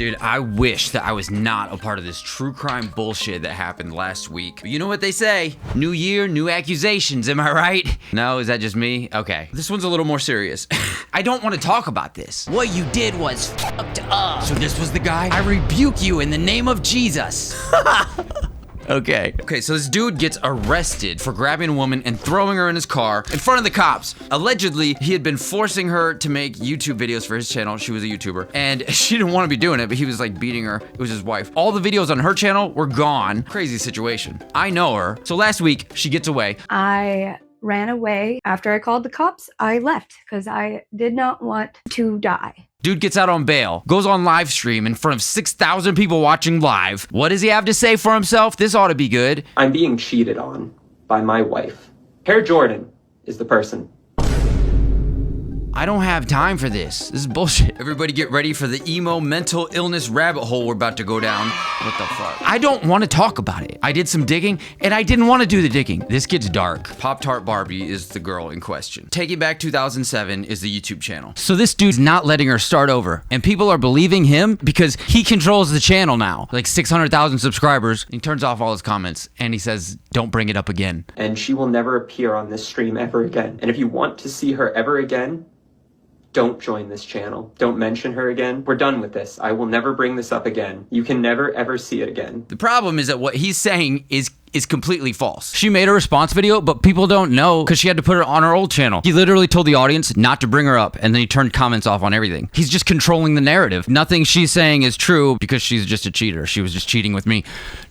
Dude, I wish that I was not a part of this true crime bullshit that happened last week. But you know what they say? New year, new accusations, am I right? No, is that just me? Okay. This one's a little more serious. I don't want to talk about this. What you did was fucked up. So this was the guy? I rebuke you in the name of Jesus. Okay, so this dude gets arrested for grabbing a woman and throwing her in his car in front of the cops. Allegedly, he had been forcing her to make YouTube videos for his channel. She was a YouTuber, and she didn't want to be doing it, but he was like beating her. It was his wife. All the videos on her channel were gone. Crazy situation. I know her. So last week, she gets away. I ran away. After I called the cops, I left because I did not want to die. Dude gets out on bail, goes on live stream in front of 6,000 people watching live. What does he have to say for himself? This ought to be good. I'm being cheated on by my wife. Hair Jordan is the person. I don't have time for this. This is bullshit. Everybody get ready for the emo mental illness rabbit hole we're about to go down. What the fuck? I don't want to talk about it. I did some digging, and I didn't want to do the digging. This gets dark. Pop-Tart Barbie is the girl in question. takingback2007 is the YouTube channel. So this dude's not letting her start over, and people are believing him because he controls the channel now. Like 600,000 subscribers. He turns off all his comments, and he says, don't bring it up again. And she will never appear on this stream ever again. And if you want to see her ever again, don't join this channel. Don't mention her again. We're done with this. I will never bring this up again. You can never, ever see it again. The problem is that what he's saying is completely false. She made a response video, but people don't know because she had to put it on her old channel. He literally told the audience not to bring her up, and then he turned comments off on everything. He's just controlling the narrative. Nothing she's saying is true because she's just a cheater. She was just cheating with me.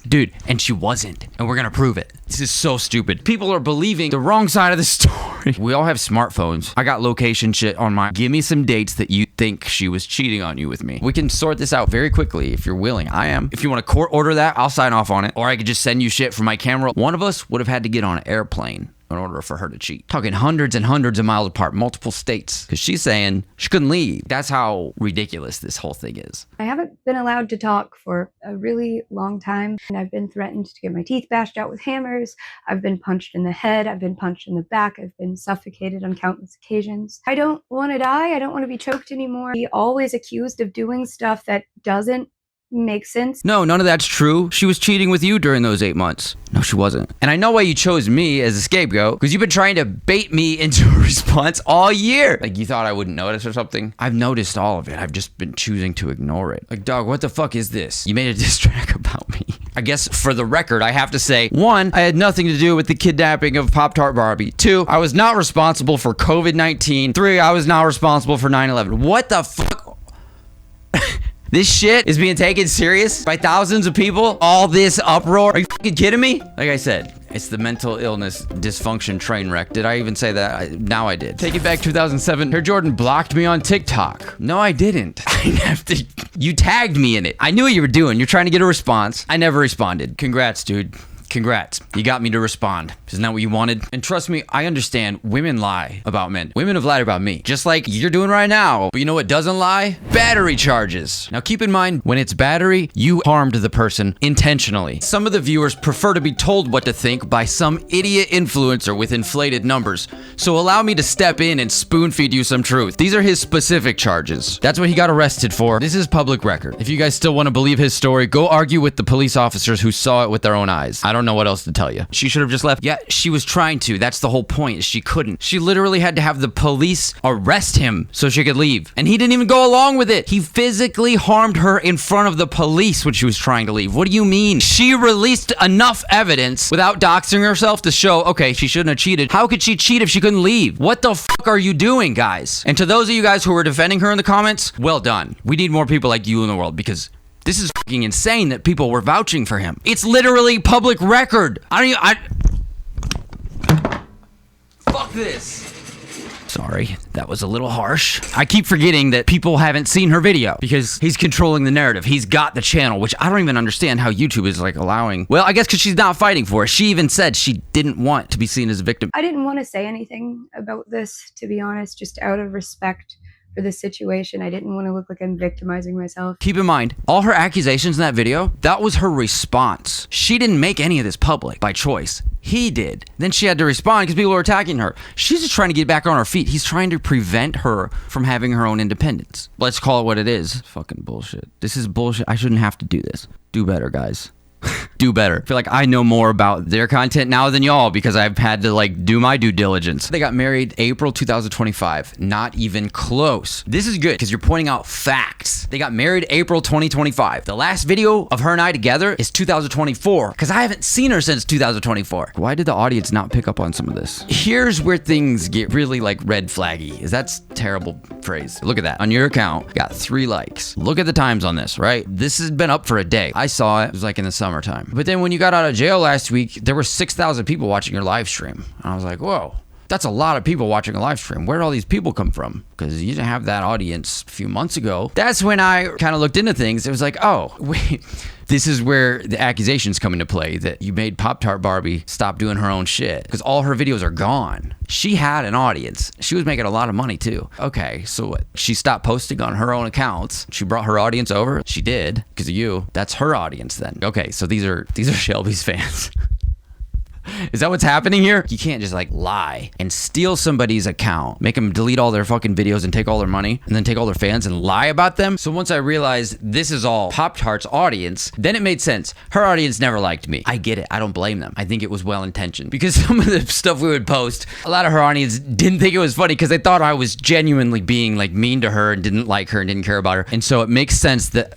Dude, and she wasn't, and we're gonna prove it. This is so stupid. People are believing the wrong side of the story. We all have smartphones. I got location shit on mine. Give me some dates that you think she was cheating on you with me. We can sort this out very quickly if you're willing. I am. If you want to court order that, I'll sign off on it. Or I could just send you shit from my camera. One of us would have had to get on an airplane in order for her to cheat. Talking hundreds and hundreds of miles apart, multiple states, because she's saying she couldn't leave. That's how ridiculous this whole thing is. I haven't been allowed to talk for a really long time, and I've been threatened to get my teeth bashed out with hammers. I've been punched in the head. I've been punched in the back. I've been suffocated on countless occasions. I don't want to die. I don't want to be choked anymore. Be always accused of doing stuff that doesn't make sense. No, none of that's true. She was cheating with you during those 8 months. No, she wasn't. And I know why you chose me as a scapegoat, because you've been trying to bait me into a response all year. Like you thought I wouldn't notice or something. I've noticed all of it. I've just been choosing to ignore it. Like, dog, what the fuck is this? You made a diss track about me. I guess for the record, I have to say, 1, I had nothing to do with the kidnapping of Pop-Tart Barbie. 2, I was not responsible for COVID-19. 3, I was not responsible for 9/11. What the fuck? This shit is being taken serious by thousands of people? All this uproar? Are you fucking kidding me? Like I said, it's the mental illness dysfunction train wreck. Did I even say that? Now I did. Take it back 2007. Hair Jordan blocked me on TikTok. No, I didn't. I have to. You tagged me in it. I knew what you were doing. You're trying to get a response. I never responded. Congrats, dude. Congrats. You got me to respond. Isn't that what you wanted? And trust me, I understand women lie about men. Women have lied about me, just like you're doing right now. But you know what doesn't lie? Battery charges. Now keep in mind, when it's battery, you harmed the person intentionally. Some of the viewers prefer to be told what to think by some idiot influencer with inflated numbers. So allow me to step in and spoon feed you some truth. These are his specific charges. That's what he got arrested for. This is public record. If you guys still want to believe his story, go argue with the police officers who saw it with their own eyes. I don't know what else to tell you. She should have just left. Yeah, she was trying to. That's the whole point. She couldn't. She literally had to have the police arrest him so she could leave. And he didn't even go along with it. He physically harmed her in front of the police when she was trying to leave. What do you mean? She released enough evidence without doxing herself to show, okay, she shouldn't have cheated. How could she cheat if she couldn't leave? What the fuck are you doing, guys? And to those of you guys who were defending her in the comments, well done. We need more people like you in the world because this is fucking insane that people were vouching for him. It's literally public record. Fuck this. Sorry, that was a little harsh. I keep forgetting that people haven't seen her video because he's controlling the narrative. He's got the channel, which I don't even understand how YouTube is like allowing. Well, I guess because she's not fighting for it. She even said she didn't want to be seen as a victim. I didn't want to say anything about this, to be honest, just out of respect for this situation. I didn't want to look like I'm victimizing myself. Keep in mind, all her accusations in that video, that was her response. She didn't make any of this public by choice. He did. Then she had to respond because people were attacking her. She's just trying to get back on her feet. He's trying to prevent her from having her own independence. Let's call it what it is. Fucking bullshit. This is bullshit. I shouldn't have to do this. Do better, guys. Do better. I feel like I know more about their content now than y'all because I've had to like do my due diligence. They got married April 2025. Not even close. This is good because you're pointing out facts. They got married April 2025. The last video of her and I together is 2024 because I haven't seen her since 2024. Why did the audience not pick up on some of this? Here's where things get really like red flaggy. That's a terrible phrase. Look at that. On your account, got 3 likes. Look at the times on this, right? This has been up for a day. I saw it. It was like in the summertime. But then when you got out of jail last week, there were 6,000 people watching your live stream. And I was like, whoa, that's a lot of people watching a live stream. Where did all these people come from? Because you didn't have that audience a few months ago. That's when I kind of looked into things. It was like, oh, wait. This is where the accusations come into play that you made Pop-Tart Barbie stop doing her own shit because all her videos are gone. She had an audience. She was making a lot of money too. Okay, so what? She stopped posting on her own accounts. She brought her audience over. She did because of you. That's her audience then. Okay, so these are Shelby's fans. Is that what's happening here? You can't just like lie and steal somebody's account, make them delete all their fucking videos and take all their money and then take all their fans and lie about them. So once I realized this is all Pop-Tart's audience, then it made sense. Her audience never liked me. I get it. I don't blame them. I think it was well-intentioned because some of the stuff we would post, a lot of her audience didn't think it was funny because they thought I was genuinely being like mean to her and didn't like her and didn't care about her. And so it makes sense that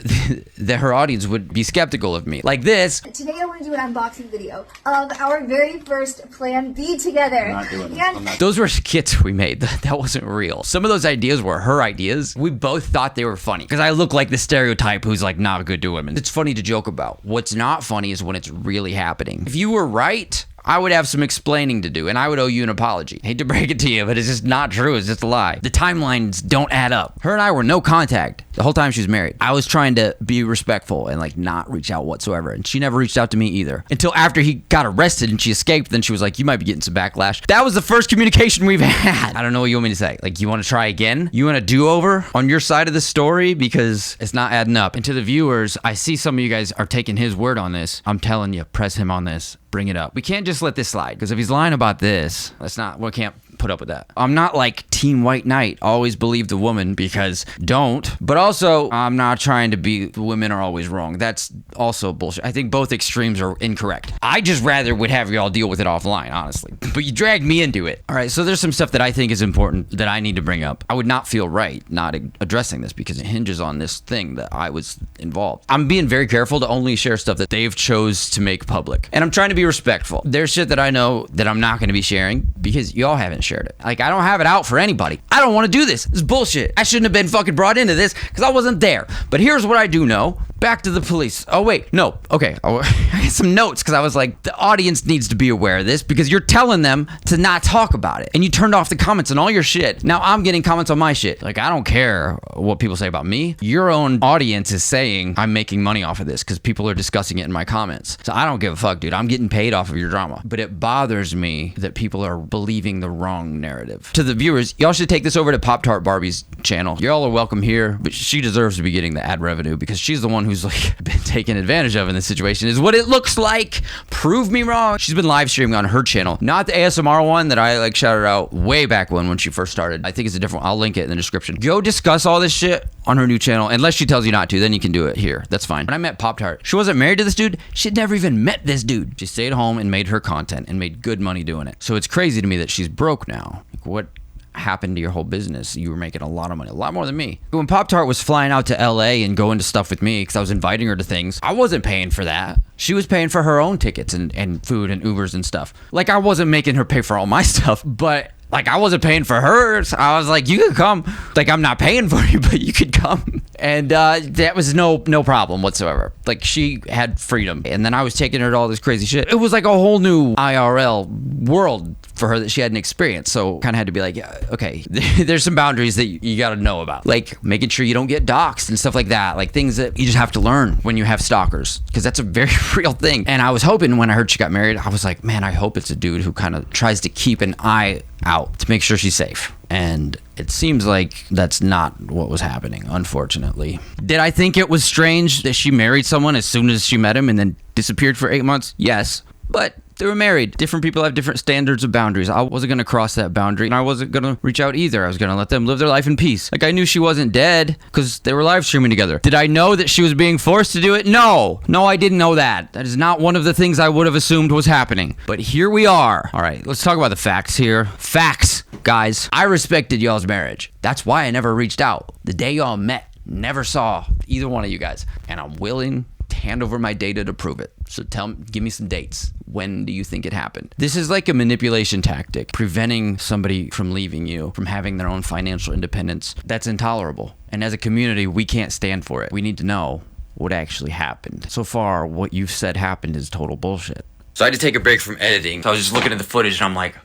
that her audience would be skeptical of me. Like this. Today I want to do an unboxing video of our very first Plan B together. I'm not doing this. Those were skits we made. That wasn't real. Some of those ideas were her ideas. We both thought they were funny because I look like the stereotype who's like not good to women. It's funny to joke about. What's not funny is when it's really happening. If you were right, I would have some explaining to do and I would owe you an apology. Hate to break it to you, but it's just not true. It's just a lie. The timelines don't add up. Her and I were no contact the whole time she was married. I was trying to be respectful and like not reach out whatsoever. And she never reached out to me either. Until after he got arrested and she escaped, then she was like, you might be getting some backlash. That was the first communication we've had. I don't know what you want me to say. Like, you want to try again? You want a do-over on your side of the story? Because it's not adding up. And to the viewers, I see some of you guys are taking his word on this. I'm telling you, press him on this. Bring it up. We can't just let this slide because if he's lying about this, we can't put up with that. I'm not like Team White Knight, always believe the woman, because don't. But also, I'm not trying to be the women are always wrong. That's also bullshit. I think both extremes are incorrect. I just rather would have y'all deal with it offline, honestly. But you dragged me into it. All right, so there's some stuff that I think is important that I need to bring up. I would not feel right not addressing this because it hinges on this thing that I was involved. I'm being very careful to only share stuff that they've chose to make public. And I'm trying to be respectful. There's shit that I know that I'm not going to be sharing because y'all haven't shared it. Like, I don't have it out for anybody. I don't want to do this. This is bullshit. I shouldn't have been fucking brought into this because I wasn't there. But here's what I do know. Back to the police. Oh, wait. No. Okay. I got some notes because I was like, the audience needs to be aware of this because you're telling them to not talk about it. And you turned off the comments on all your shit. Now I'm getting comments on my shit. Like, I don't care what people say about me. Your own audience is saying I'm making money off of this because people are discussing it in my comments. So I don't give a fuck, dude. I'm getting paid off of your drama. But it bothers me that people are believing the wrong narrative. To the viewers, y'all should take this over to Pop-Tart Barbie's channel. Y'all are welcome here, but she deserves to be getting the ad revenue because she's the one who's like been taken advantage of in this situation is what it looks like. Prove me wrong. She's been live streaming on her channel, not the ASMR one that I like shouted out way back when she first started. I think it's a different one. I'll link it in the description. Go discuss all this shit on her new channel, unless she tells you not to, then you can do it here. That's fine. When I met Pop-Tart, she wasn't married to this dude. She'd never even met this dude. She stayed home and made her content and made good money doing it. So it's crazy to me that she's broke now. Like, what happened to your whole business? You were making a lot of money, a lot more than me. When Pop-Tart was flying out to LA and going to stuff with me because I was inviting her to things, I wasn't paying for that. She was paying for her own tickets and food and Ubers and stuff. Like, I wasn't making her pay for all my stuff, but like, I wasn't paying for hers. I was like, you could come. Like, I'm not paying for you, but you could come. And that was no problem whatsoever. Like, she had freedom. And then I was taking her to all this crazy shit. It was like a whole new IRL world for her that she hadn't experienced. So kind of had to be like, yeah, okay, there's some boundaries that you got to know about. Like making sure you don't get doxxed and stuff like that. Like things that you just have to learn when you have stalkers, because that's a very real thing. And I was hoping when I heard she got married, I was like, man, I hope it's a dude who kind of tries to keep an eye out to make sure she's safe. And it seems like that's not what was happening, unfortunately. Did I think it was strange that she married someone as soon as she met him and then disappeared for 8 months? Yes. But they were married. Different people have different standards of boundaries. I wasn't going to cross that boundary, and I wasn't going to reach out either. I was going to let them live their life in peace. Like, I knew she wasn't dead because they were live streaming together. Did I know that she was being forced to do it? No. No, I didn't know that. That is not one of the things I would have assumed was happening. But here we are. All right, let's talk about the facts here. Facts, guys. I respected y'all's marriage. That's why I never reached out. The day y'all met, never saw either one of you guys. And I'm willing to hand over my data to prove it. So give me some dates. When do you think it happened? This is like a manipulation tactic, preventing somebody from leaving you, from having their own financial independence. That's intolerable. And as a community, we can't stand for it. We need to know what actually happened. So far, what you've said happened is total bullshit. So I had to take a break from editing. So I was just looking at the footage and I'm like,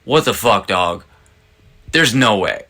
what the fuck, dog? There's no way.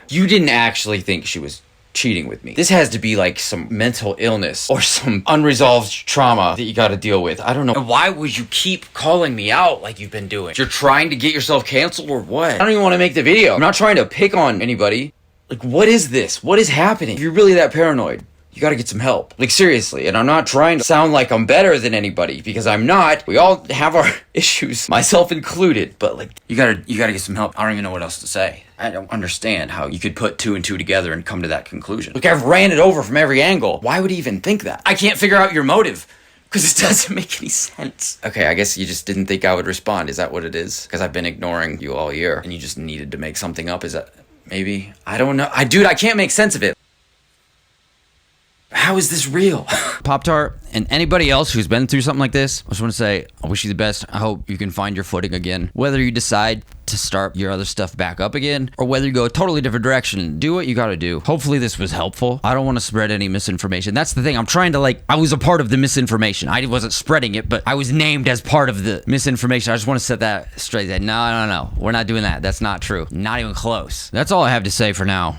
You didn't actually think she was cheating with me. This has to be like some mental illness or some unresolved trauma that you got to deal with. I don't know. And why would you keep calling me out like you've been doing? You're trying to get yourself canceled or what? I don't even want to make the video. I'm not trying to pick on anybody. Like, what is this? What is happening? If you're really that paranoid, you gotta get some help. Like, seriously. And I'm not trying to sound like I'm better than anybody, because I'm not. We all have our issues, myself included. But like, you gotta get some help. I don't even know what else to say. I don't understand how you could put 2 and 2 together and come to that conclusion. Look, I've ran it over from every angle. Why would he even think that? I can't figure out your motive, because it doesn't make any sense. Okay, I guess you just didn't think I would respond. Is that what it is? Because I've been ignoring you all year, and you just needed to make something up. Is that maybe? I don't know. Dude, I can't make sense of it. How is this real? Pop-Tart and anybody else who's been through something like this, I just want to say, I wish you the best. I hope you can find your footing again. Whether you decide to start your other stuff back up again, or whether you go a totally different direction, do what you got to do. Hopefully this was helpful. I don't want to spread any misinformation. That's the thing. I'm trying to I was a part of the misinformation. I wasn't spreading it, but I was named as part of the misinformation. I just want to set that straight. No. We're not doing that. That's not true. Not even close. That's all I have to say for now.